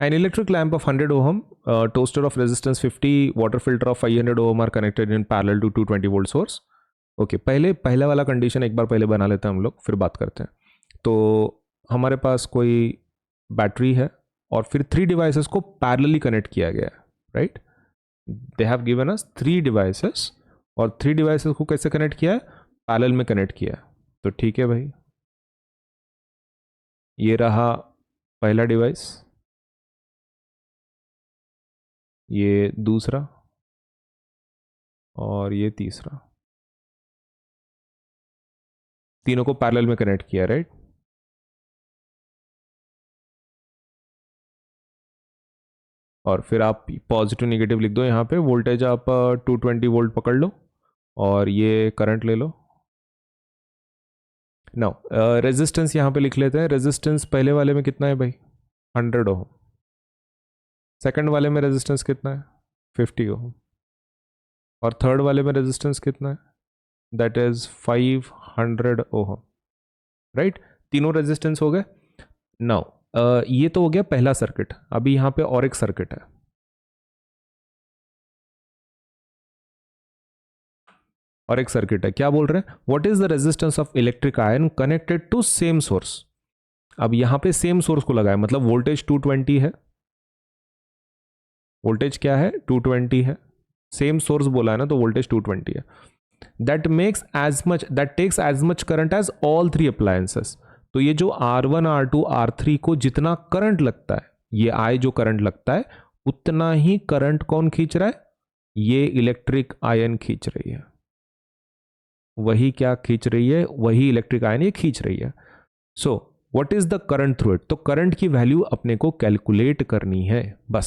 An electric lamp of 100 ohm, toaster of resistance 50, water filter of 500 ohm are connected in parallel to 220 volt source. Okay पहला वाला condition एक बार पहले बना लेते हैं हम लोग, फिर बात करते हैं. तो हमारे पास कोई बैटरी है और फिर 3 डिवाइसेस को पैरेलली कनेक्ट किया गया है, right. They have given us 3 devices और 3 डिवाइसेस को कैसे कनेक्ट किया है, पैरेलल में कनेक्ट किया है. तो ठीक है भाई, ये रहा पहला डिवाइस, ये दूसरा और ये तीसरा, तीनों को पैरेलल में कनेक्ट किया, राइट. और फिर आप पॉजिटिव नेगेटिव लिख दो यहाँ पे. वोल्टेज आप 220 वोल्ट पकड़ लो और ये करंट ले लो. नाउ रेजिस्टेंस यहाँ पे लिख लेते हैं. रेजिस्टेंस पहले वाले में कितना है भाई, 100 ओम. सेकंड वाले में रेजिस्टेंस कितना है, 50 ओम. और थर्ड वाले में रेजिस्टेंस कितना है, दैट इज 500 ओम, राइट. तीनों रेजिस्टेंस हो गए. नाउ ये तो हो गया पहला सर्किट. अभी यहाँ पे और एक सर्किट है. और एक सर्किट है, क्या बोल रहे हैं, what is the resistance of electric iron connected to same source. अब यहां पे सेम सोर्स को लगाए, मतलब वोल्टेज 220 है. वोल्टेज क्या है, 220 है. सेम सोर्स बोला है ना, तो वोल्टेज 220 है. That takes as much current as all 3 appliances. तो ये जो R1 R2 R3 को जितना करंट लगता है, ये I जो करंट लगता है, उतना ही करंट कौन खींच रहा है, ये इलेक्ट्रिक आयन खींच रही है. वही क्या खींच रही है, वही इलेक्ट्रिक आयन ये खींच रही है. So what is the current through it. तो करंट की वैल्यू अपने को कैलकुलेट करनी है बस.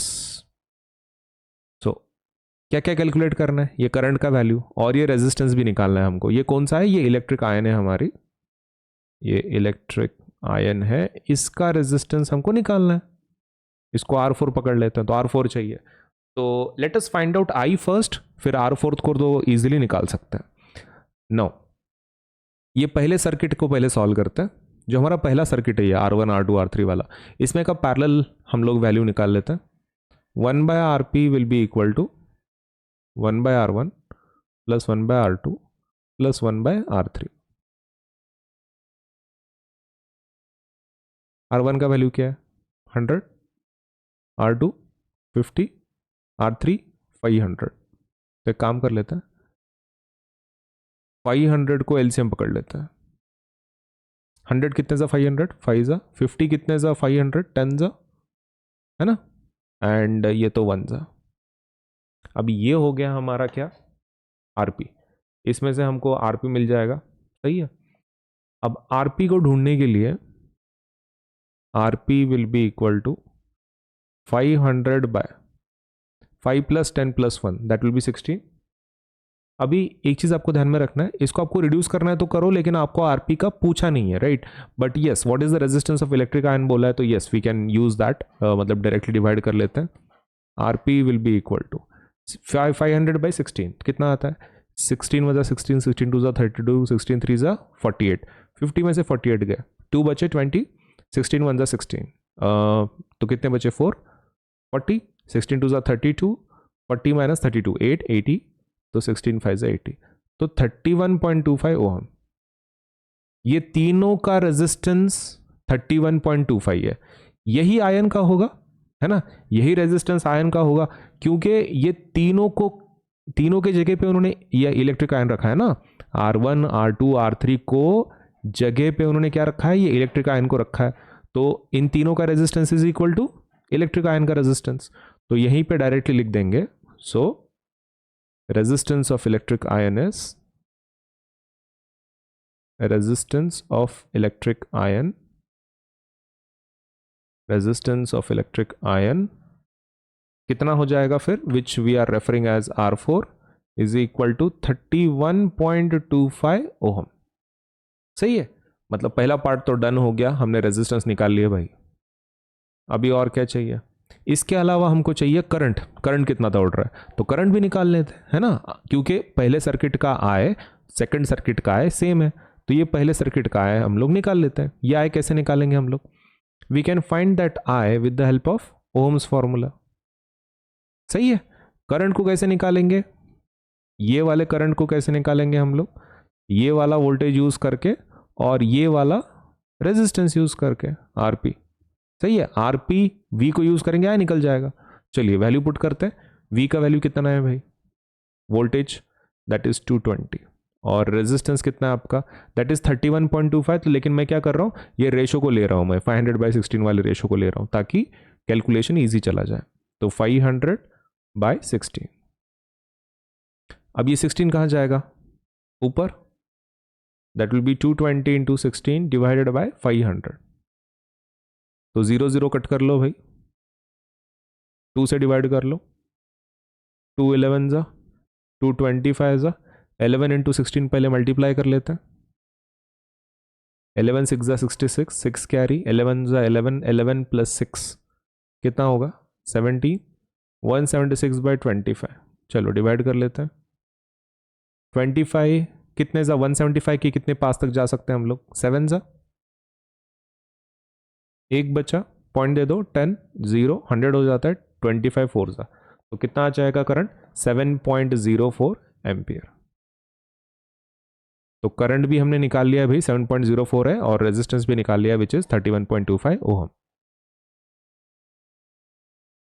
सो क्या क्या कैलकुलेट करना है, ये करंट का वैल्यू और ये रेजिस्टेंस भी निकालना है हमको. ये कौन सा है, ये इलेक्ट्रिक आयन है हमारी, ये इलेक्ट्रिक आयन है, इसका रेजिस्टेंस हमको निकालना है. इसको R4 पकड़ लेते हैं, तो R4 चाहिए. तो let us find out I first, फिर R4 को तो इजीली निकाल सकते हैं. नो, ये पहले सर्किट को पहले सॉल्व करते हैं. जो हमारा पहला सर्किट है ये R1 R2 R3 वाला, इसमें का पैरेलल हम लोग वैल्यू निकाल लेते हैं. 1/RP will be equal to 1/R1 plus 1/R2 plus 1/R3. R1 का वैल्यू क्या है, 100, R2 50, R3 500. तो एक काम कर लेते हैं, 500 को एलसीएम पकड़ लेते हैं. 100 कितने सा 500, 5 सा 50, कितने सा 500, 10 सा, है ना. एंड ये तो 1 सा. अब ये हो गया हमारा क्या, आरपी. इसमें से हमको आरपी मिल जाएगा, सही है. अब आरपी को ढूंढने के लिए RP will be equal to 500 by 5 plus 10 plus 1, that will be 16. अभी एक चीज आपको ध्यान में रखना है, इसको आपको रिड्यूस करना है तो करो, लेकिन आपको आरपी का पूछा नहीं है, right. But yes, what is the resistance of electric iron बोला है, तो yes we can use that, मतलब डायरेक्टली डिवाइड कर लेते हैं. RP will be equal to 500 by 16, कितना आता है, 16 + 16, 16 2 32, 16 3 48. 50 में से 48 गए, 2 बचे 20, 16 1 16, तो कितने बचे 4, 40, 16 2 32, 40 माइनस 32 8, 80, तो 16 5 80, तो 31.25 ओम. ये तीनों का रेजिस्टेंस 31.25 है. यही आयन का होगा, है ना, यही रेजिस्टेंस आयन का होगा, क्योंकि ये तीनों के जगह पे उन्होंने ये इलेक्ट्रिक आयन रखा है ना. R1 R2 R3 को जगह पे उन्होंने क्या रखा है, ये इलेक्ट्रिक आयन को रखा है. तो इन तीनों का resistance is equal to electric iron का रेजिस्टेंस. तो यहीं पे डायरेक्टली लिख देंगे. सो resistance of electric ion is resistance of electric ion कितना हो जाएगा फिर, which we are referring as R4 is equal to 31.25 ओम. सही है, मतलब पहला पार्ट तो डन हो गया, हमने रेजिस्टेंस निकाल लिया भाई. अभी और क्या चाहिए, इसके अलावा हमको चाहिए करंट. करंट कितना दौड़ रहा है, तो करंट भी निकाल लेते हैं, है ना, क्योंकि पहले सर्किट का आय सेकंड सर्किट का आय सेम है. तो ये पहले सर्किट का आय हम लोग निकाल लेते हैं. ये आय कैसे निकालेंगे हम लोग, we can find that I with the help of Ohm's formula. सही है। करंट को कैसे निकालेंगे, ये वाले करंट को कैसे निकालेंगे हम लोग, ये वाला वोल्टेज यूज करके और ये वाला रेजिस्टेंस यूज करके, आरपी। सही है, आरपी वी को यूज करेंगे, या निकल जाएगा। चलिए वैल्यू पुट करते हैं। वी का वैल्यू कितना है भाई, वोल्टेज दैट इज 220, और रेजिस्टेंस कितना है आपका, दैट इज 31.25। तो लेकिन मैं क्या कर रहा हूँ, ये रेशो को ले रहा हूँ मैं, 500/16 वाले रेशो को ले रहा हूँ ताकि कैलकुलेशन ईजी चला जाए। तो 500/16। अब ये 16 कहाँ जाएगा, ऊपर, that will B 220 into 16 divided by 500। तो 0 0 कट कर लो भाई, 2 से डिवाइड कर लो, 2 11 जा, 2 25 जा, 11 इंटू 16 पहले मल्टीप्लाई कर लेते हैं। 11 6 जा 66, 6 कैरी, 11 जा 11, 11 प्लस 6 कितना होगा 70, 176/25। चलो डिवाइड कर लेते हैं। 25 कितने जा, 175 के कितने पास तक जा सकते हैं हम लोग, 7 जा, एक बचा, पॉइंट दे दो, 10 0 100 हो जाता है, 25 4 जा, तो कितना आ जाएगा करंट, 7.04 एम्पियर। तो करंट भी हमने निकाल लिया भाई 7.04 है, और रेजिस्टेंस भी निकाल लिया विच इज 31.25 ओम।